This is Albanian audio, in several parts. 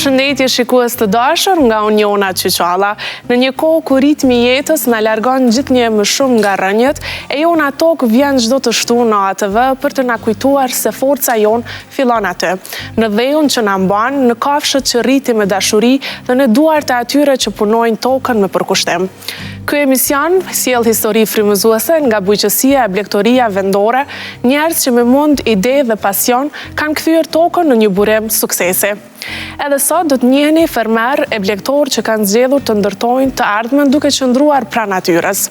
Përshëndetje shikues të dashur, nga unë Jona Qyqalla. Në një kohë ku ritmi i jetës na largon gjithnjë më shumë nga rënjët, e Jona Tok vjen çdo të shtunë në ATV për të na kujtuar se forca jon fillon aty, në dheun që na mban, në kafshët që rritim me dashuri dhe në duart e atyre që punojnë tokën me përkushtim. Ky emision sjell histori frymëzuese nga bujqësia e blegtoria vendore, njerëz që me mund, ide dhe pasion kanë kthyer tokën në një burim suksesi. Edhe sot do të njihni fermer e blegtor që kanë zgjedhur të ndërtojnë të ardhmen duke qëndruar pranë natyrës.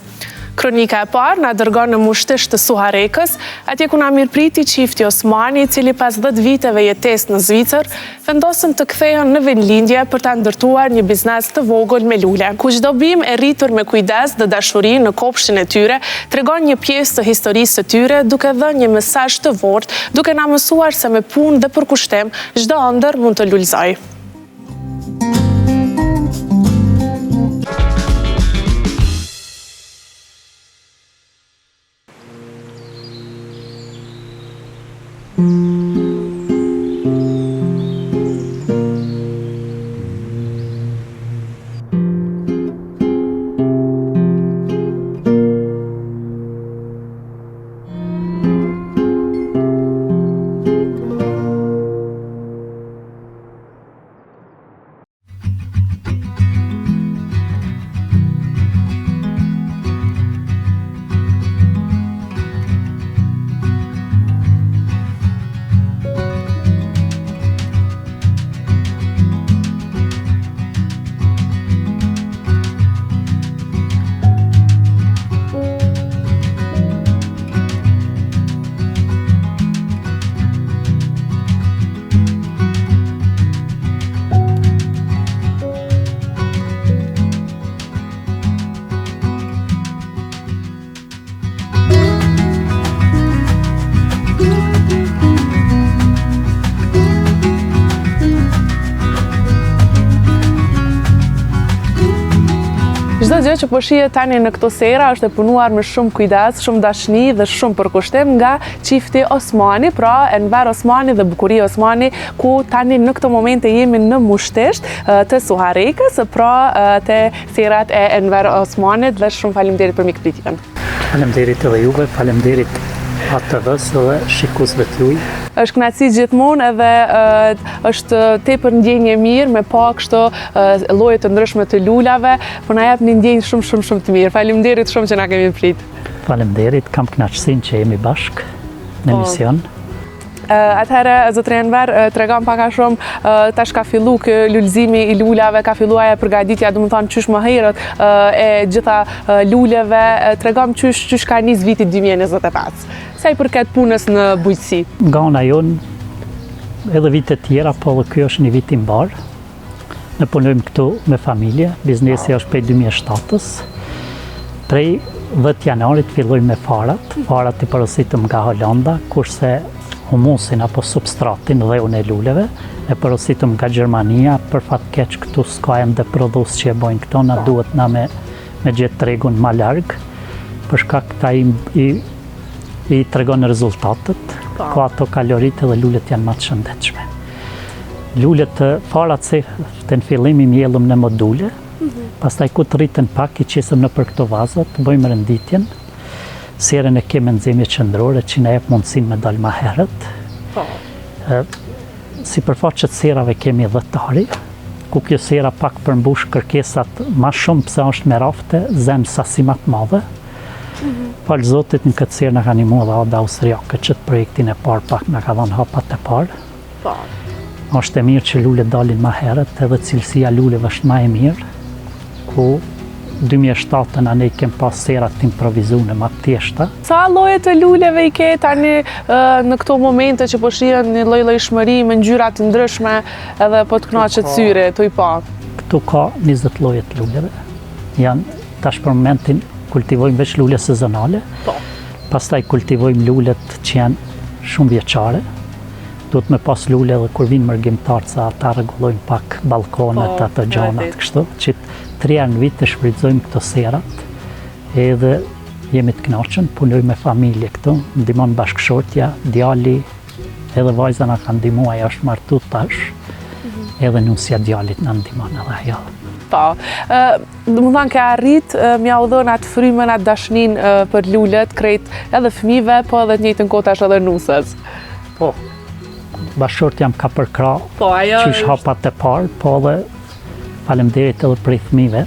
Kronika e parë na dërgon në Mushtish të Suharekës, atje ku na mirëpriti çifti Osmani, i cili pas 10 viteve jetesë në Zvicër, vendosën të kthehen në vendlindje për ta ndërtuar një biznes të vogël me lule, ku çdo bim e rritur me kujdes dhe dashuri në kopshtin e tyre tregon një pjesë të historisë së tyre, duke dhënë një mesazh të fortë, duke na mësuar se me punë dhe përkushtim çdo ëndër mund të lulëzojë. Çdo gjë që po shihet tani në këto sera është e punuar me shumë kujdes, shumë dashni dhe shumë përkushtim nga çifti Osmani, pra Enver Osmani dhe Bukuria Osmani, ku tani në këto momente jemi në Mushtish të Suharekës, pra te serat e Enver Osmanit, dhe shumë faleminderit për mikpritjen. Faleminderit edhe juve, faleminderit ATV-s dhe shikuesve të juaj. Është kënaqësi gjithmonë edhe është tepër ndjenjë mirë me pa kështu lloje të ndryshme të lulave, po na jep një ndjenjë shumë të mirë. Faleminderit shumë që na kemi prit. Faleminderit, kam kënaqësinë që jemi bashkë në emision. Atëherë, zotëri Enver, tregon pak a shumë tash ka fillu kë lulëzimi i lulave, ka filluar përgatitja, do të thonë qysh më herët e gjitha luleve, tregon qysh ka nis viti 2025. Sa i përket punës në bujqësi? Nga ana jonë, edhe vite tjera, po dhe ky është një vit i mbar. Ne punojmë këtu me familje, biznesi është prej 2007-s. Prej 10 janarit fillojmë me farat. Farat i porositëm nga Holanda, kurse humusin apo substratin dhe unë e luleve, e porositëm nga Gjermania, për fat keq këtu s'ka ende prodhues që e bojnë këto, na duhet na me gjetë tregun ma larg, për shkak këta i tregon rezultatet, ka ato kalorit dhe lulet janë më të shëndetshme. Lulet farat se të në fillim i mjellëm në module, pastaj ku të rritën pak i qesëm në për këto vazat, bëjmë rënditjen, serën e kemë nxemje qendrore që na jep mundësinë me dalë më herët. Sipërfaqet serave kemi 10 tari, ku kjo sera pak përmbush kërkesat më shumë pse është me rafte, zën sasi më të madhe. Falë Zotit, në këtë serë na ka ndihmuar dhe Ada Austriake që të projektin e parë pak na ka dhënë hapat e parë. Është e mirë që lulet dalin më herët, edhe cilësia luleve është më e mirë, ku 2007 ne kemi pas serat të improvizune më të thjeshta. Sa lloje të luleve i ke tani në këto momente që po shihen një lloj-llojshmëri me ngjyra të ndryshme, edhe po të kënaqet syri tu i pa? Këtu ka 20 lloje të luleve. Janë tash për momentin kultivojmë veç lule sezonale. Pastaj kultivojmë lulet që janë shumë vjeçare. Duhet me pas lule edhe kur vinë mërgjimtarë, sa ata rregullojnë pak balkonet, ato gjanat kështu, që 3 herë në vit të shfrytëzojmë këto serat, edhe jemi të kënaqur, punojmë me familje këtu, ndihmon bashkëshortja, djali, edhe vajza na ka ndihmuar, ajo është martu tash, edhe nusja djalit në ndihmon edhe ajo. Po, do të thonë ke arrit m'ja u dhënë atë frymën, atë dashnin për lulet, krejt edhe fëmijëve, po edhe të njëjtën kohë tash edhe nusës. Po, bashkëshort jam ka përkra, Po, ajo qysh hapat e parë, po edhe faleminderit edhe prej fëmijëve,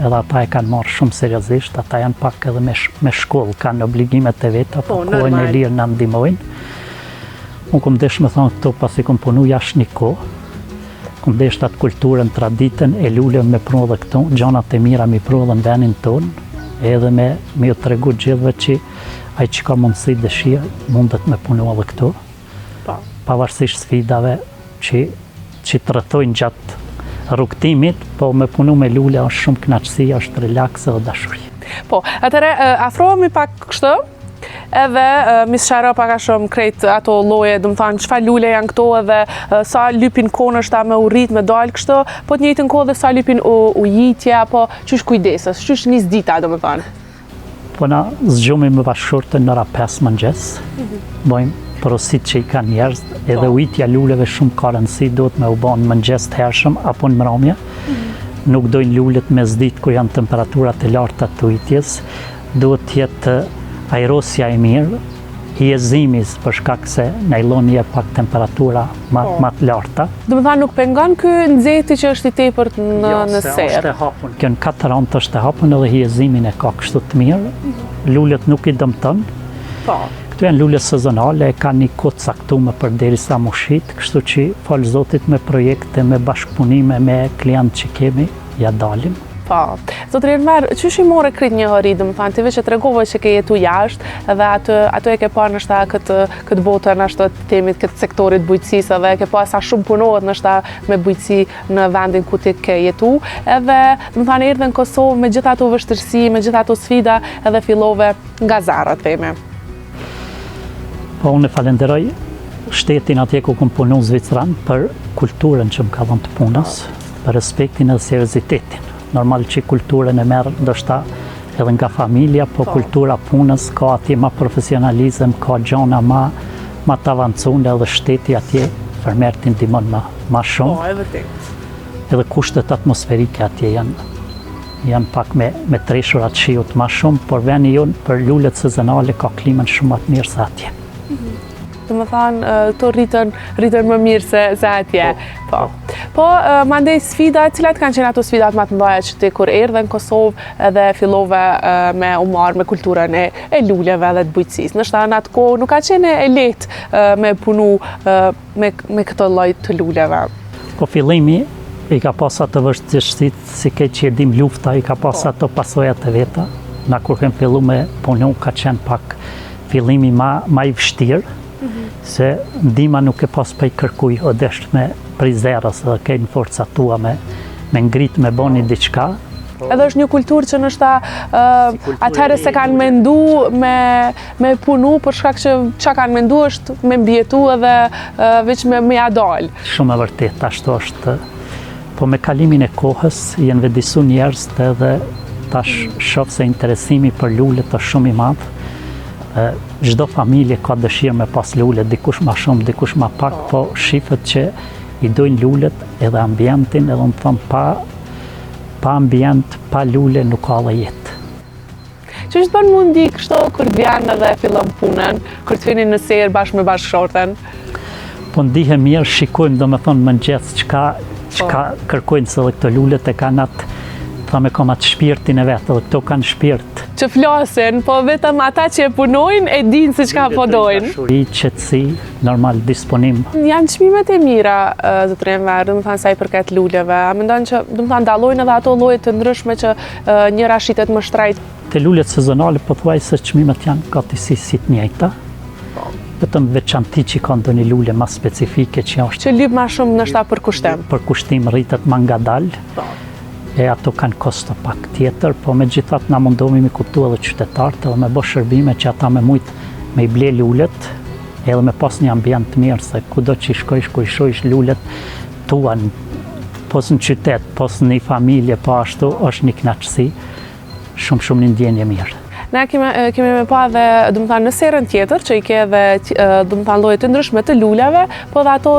edhe ata e kanë marrë shumë seriozisht, ata janë pak edhe me shkollë, kanë obligimet e veta, po kohën e lirë na ndihmojnë. Unë kom desh me thonë këto pasi kom punu jashtë një kohë, kom desh atë kulturën, traditën e luleve me prodhe këto, gjanat e mira mi prodhe në venin tonë, edhe me ju tregu gjithve që ai që ka mundësi dëshirë mundet me punu edhe këto, pavarësisht sfidave që të rrethojnë gjatë rrugtimit, po me punu me lule është shumë kënaqësi, është relaks edhe dashuri. Po, atëre afrohemi pak kështu, edhe mi sqaro pak a shumë krejt ato lloje, do të thonë çfarë lule janë këto edhe sa lypin konësht me u rrit me dal kështu, po të njëjtën kohë dhe sa lypin ujitje apo çysh kujdeses, çysh nis dita do të thonë. Po na zgjumi me bashkëshortën në ora 5 mëngjes. Bojmë porosit që i kanë njerëz, edhe ujitja luleve shumë ka rëndësi, duhet me u bën mëngjes të hershëm apo në mbrëmje. Nuk dojnë lulet me zdit ku janë temperaturat e larta të ujitjes, duhet të jetë aerosja e mirë, hiezimis për shkak se najloni e pak temperatura ma të larta. Do të thonë nuk pengon ky nxehti që është i tepërt në serë. Është e hapun. Kjo në 4 anë është e hapun edhe hiezimin e ka kështu të mirë. Lulet nuk i dëmton. Po. Këtu janë lule sezonale, e kanë një kohë caktuar përderisa mushit, kështu që fal Zotit me projekte, me bashkëpunime me klientë që kemi, ja dalim. Po. Zotëri Elmer, çysh i more krit një hori, do të thonë ti veç e tregove që ke jetu jashtë, edhe atë e ke parë nështa këtë botën ashtu të temit këtë sektorit bujqësisë, edhe e ke parë sa shumë punohet nështa me bujqësi në vendin ku ti ke jetu, edhe do të thonë erdhe në Kosovë me gjithë ato vështirësi, me gjithë ato sfida, edhe fillove nga zero theme. Po unë falenderoj shtetin atje ku kam punu në Zvicran për kulturën që më ka dhënë të punës, për respektin edhe seriozitetin. Normal që kulturën e merë ndoshta edhe nga familja, po kultura punës ka atje ma profesionalizëm, ka gjona ma të avancuar edhe shteti atje përmerë të ndihmon ma shumë. Po, e vërtet. Edhe kushtet atmosferike atje janë pak me treshurat shiut ma shumë, por veni jonë për lulet sezonale ka klimën shumë më të mirë se atje. Do të thonë këto rritën më mirë se atje. Po. Po, mandej sfida, cilat kanë qenë ato sfidat më të mëdha që ti kur erdhe në Kosovë edhe fillove me u marrë me kulturën e luleve dhe të bujqësisë. Ndoshta në atë kohë nuk ka qenë e lehtë me punu me këtë lloj të luleve. Po fillimi i ka pas ato vështirësitë, si ke që e dim lufta, i ka pas ato pasojat e veta. Na kur kem fillu me punu ka qenë pak fillimi ma i vështirë, se ndihma nuk e pas pa i kërkuj, o desht me prizerës edhe kejnë forca tua me ngrit me boni diçka. Edhe është një kulturë që nështa atëherë se kanë mendu me punu, për shkak që kanë mendu është me mbjetu edhe veç me ja dalë. Shumë e vërtet, ashtu është. Po me kalimin e kohës, jenë vedisu njerëz edhe tash shoh se interesimi për lulet është shumë i madh. Çdo familje ka dëshirë me pas lulet, dikush ma shumë, dikush ma pak, po shifët që i dojnë lulet edhe ambientin, edhe më thonë pa ambient, pa lule nuk ka dhe jetë. Që është bën mundi kështu kur vjen edhe fillon punën, kur të vini në serë bashkë me bashkëshorten? Po ndihem mirë, shikojmë do me thonë mëngjes çka kërkojnë se dhe këto lulet e kanë atë, thame kam atë shpirtin e vetë, edhe këto kanë shpirt. Që flasin, po vetëm ata që e punojnë e dinë se çka po dojnë. I qetësi, normal disponim. Janë çmimet e mira, zotëri Enver, do të thonë sa i përket luleve. A mendon që do të thonë dallojnë edhe ato lloje të ndryshme që njëra shitet më shtrejt? Te lulet sezonale pothuajse çmimet janë gati si të njëjta. Vetëm veçanti që ka ndonjë lule më specifike që është. Që lyp më shumë ndoshta për kushtim. Për kushtim rritet më ngadalë. E ato kanë kosto pak tjetër, po me gjithat na mundohemi me kuptu edhe qytetarët edhe me bo shërbime që ata me mujt me i ble lulet edhe me pas një ambient mirë, se kudo që i shkojsh, ku i shojsh lulet tua, pos në qytet, pos në një familje, po ashtu është një knaqësi, shumë një ndjenje mirë. Ne kemi me pa dhe, do të thënë, në serën tjetër, që i ke dhe, do të thënë, lloje të ndryshme të luleve, po dhe ato,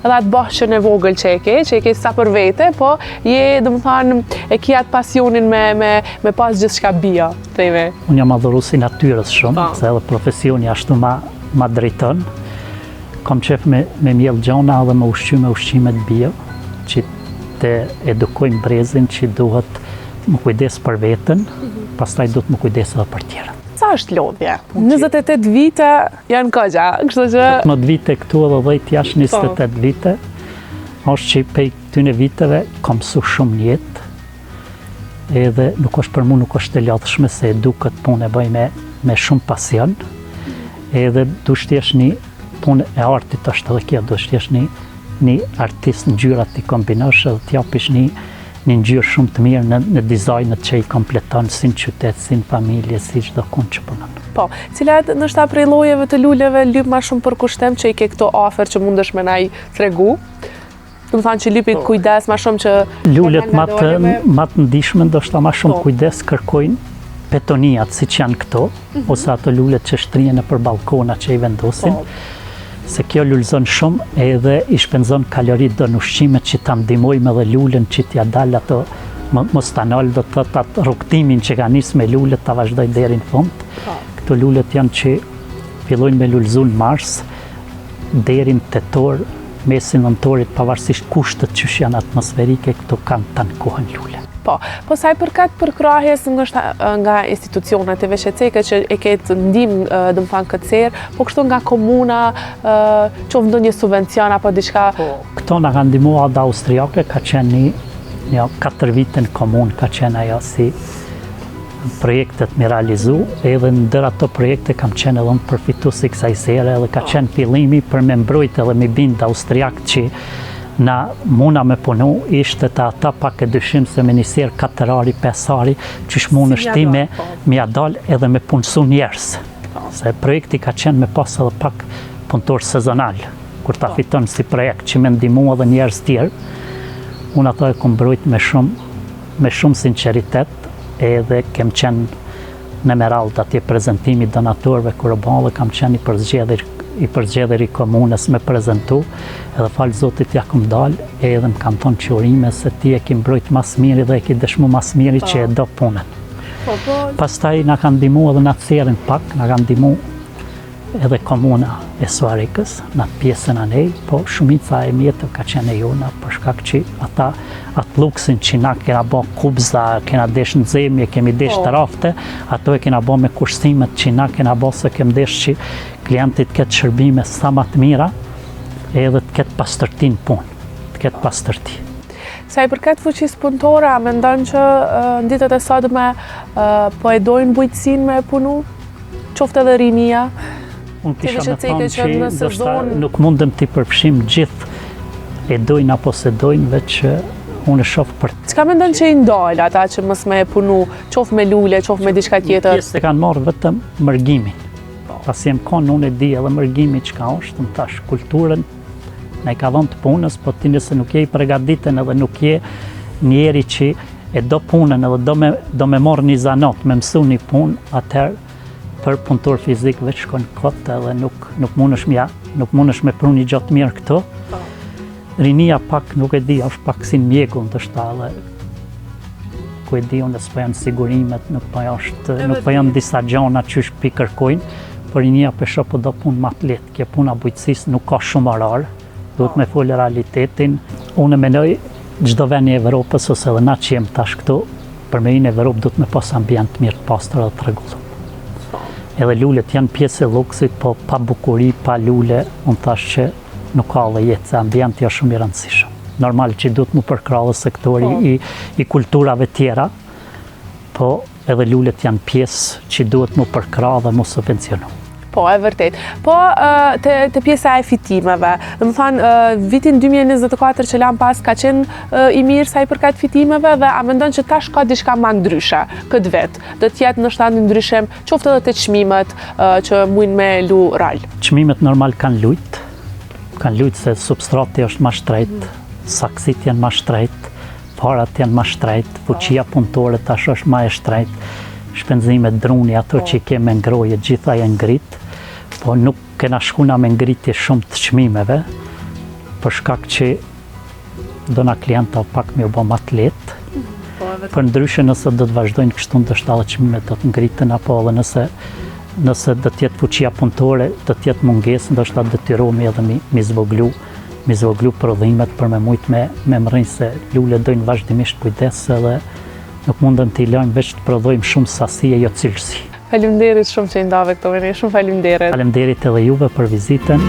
edhe atë bashkën e vogël që i ke sa për vete, po je, do të thënë, e ke atë pasionin me pas gjithçka bio, themi. Unë jam adhurues i natyrës shumë, se edhe profesioni ashtu ma drejton. Kam qef me mjell gjona dhe me ushqimet bio, që të edukojmë brezin që duhet më kujdes për veten, pastaj duhet më kujdes edhe për tjerën. Sa është lodhja? 28 vite janë kogja, kështu që... 10 vite këtu edhe 10 jashtë 28 vite, është që pej këtyne viteve kam mësu shumë jetë, edhe nuk është për mu nuk është e lodhshme se duket punë e bëj me shumë pasion, edhe du shtjesh një punë e artit është edhe kjo, du shtjesh një artist në gjyrat t'i kombinosh edhe t'japish një ngjyrë shumë të mirë në dizajnet që i kompleton si në qytet, si në familje, si çdo kund që punon. Po, cilat ndoshta prej llojeve të luleve lyp më shumë për kushtem që i ke këto afer që mundesh me na i tregu? Do të thënë që lypi kujdes më shumë që lulet më të ndihshme ndoshta më shumë kujdes kërkojnë petoniat siç janë këto, ose ato lulet që shtrihen nëpër balkona që i vendosin. Se kjo lulëzon shumë edhe i shpenzon kalorit do në ushqimet që ta ndihmojmë edhe lulen që t'ja dal ato mos ta nal do të thotë atë rrugtimin që ka nis me lulet ta vazhdoj deri në fund. Këto lulet janë që fillojnë me lulëzu në mars deri në tetor, mesin nëntorit pavarësisht kushtet që janë atmosferike, këto kanë tankohen lule. Po sa i përkat përkrahjes nga institucionet e veçeceke që e ketë ndihmë, do të thënë këtë serë, po kështu nga komuna, qoftë ndonjë subvencion apo diçka. Këto na kanë ndihmuar Ada Austriake, ka qenë një 4 vite në komunë, ka qenë ajo si projektet me realizu, edhe ndër ato projekte kam qenë edhe në përfitues i kësaj sere, edhe ka qenë fillimi për me mbrojt edhe me bind Austriak që na muna me punu, ishte të ata pak e dyshim se me një serë 4-ari, 5-ari, që shmunë është ti me ja dal edhe me punësu njerës. Se projekti ka qenë me pas edhe pak punëtor sezonal, kur ta fiton si projekt që me ndihmu edhe njerës tjerë, unë ato e kom mbrojt me shumë sinceritet, edhe kem qenë në Merald atje prezentimi donatorëve kur dhe kam qenë i përzgjedhur i komunës me prezentu, edhe falë Zotit ja kom dal, edhe më kam thonë qurime se ti e ki mbrojt mas miri dhe e ki dëshmu mas miri që e do punën. Pastaj na kanë ndihmu edhe në serën pak, na kanë ndihmu edhe komuna e Suarikës, në pjesën anej, po shumica e mjetëve ka qenë e jona, për shkak që ata atë luksin që na kena bo kubza, kena desh në zemje, kemi desh të rafte, ato e kena bo me kursimet që na kena bo se kem desh që klientit ketë shërbime sa ma të mira, edhe të ketë pastërti në punë, të ketë pastërti. Sa i përket fuqisë punëtore, a mendon që në ditët e sotme po e dojnë bujqësinë me punu? Qoftë edhe rinia? Unë kisha me thonë që ndoshta nuk mundem t'i përfshim gjithë e dojnë apo se dojnë, veç unë e shoh për... Çka mendon që i ndalë ata që mos me punu, qoftë me lule, qoftë me diçka tjetër? Pjesë e kanë marrë vetëm mërgimin. Pasi jem konë unë e di edhe mërgimi çka është, më thash kulturën ne ka dhënë të punës, po ti nëse nuk je i përgatiten edhe nuk je njeri që e do punën edhe do me marrë një zanat, me mësu një punë, atëherë për punëtor fizik veç shkon kot edhe nuk mundesh me pru një gjatë mirë këto. Rinia pak nuk e di, është pak si në mjegull ndoshta edhe ku e di unë s'po janë sigurimet, nuk po janë disa gjana që pi kërkojnë, por rinia pesho po do punë më të lehtë. Kjo puna bujqësisë nuk ka shumë orar, duhet me folë realitetin. Unë mendoj çdo vend i Evropës ose edhe na që jem tash këtu, për me në Evropë duhet me pas ambient mirë të pastër dhe të rregullur. Edhe lulet janë pjesë e luksit, po pa bukuri, pa lule, unë thash që nuk ka dhe jetë, se ambienti është shumë i rëndësishëm. Normal që duhet mu përkrahë sektori i kulturave tjera, po edhe lulet janë pjesë që duhet mu përkrahë dhe mu subvencionu. Po, e vërtet. Po, të pjesa e fitimeve, dhe më thanë, vitin 2024 që lam pas ka qenë i mirë sa i përkat fitimeve dhe a mendon që tash ka diçka ma ndryshe këtë vetë, dhe tjetë në shtanë ndryshim, qoftë edhe të çmimet që mujnë me lu rall. Çmimet normal kanë lujt se substrati është ma shtrejt, saksit janë ma shtrejt, parat janë ma shtrejt, fuqia punëtore tash është ma e shtrejt, shpenzimet druni, ato që i keme ngroje, gjitha janë ngrit, po nuk kena shkuna me ngritje shumë të çmimeve, për shkak që do na klienta pak me u bë më të lehtë. Për ndryshe nëse do të vazhdojnë kështu ndoshta edhe çmimet do të ngriten apo edhe nëse do të jetë fuqia punëtore, do të jetë mungesë, ndoshta detyrohemi edhe mi zvoglu prodhimet për me mujt me mrrinj se lulet dojnë vazhdimisht kujdes edhe nuk mundem t'i lajmë veç të prodhojmë shumë sasi e jo cilësi. Faleminderit shumë që i ndave këto vini, shumë faleminderit. Faleminderit edhe juve për vizitën.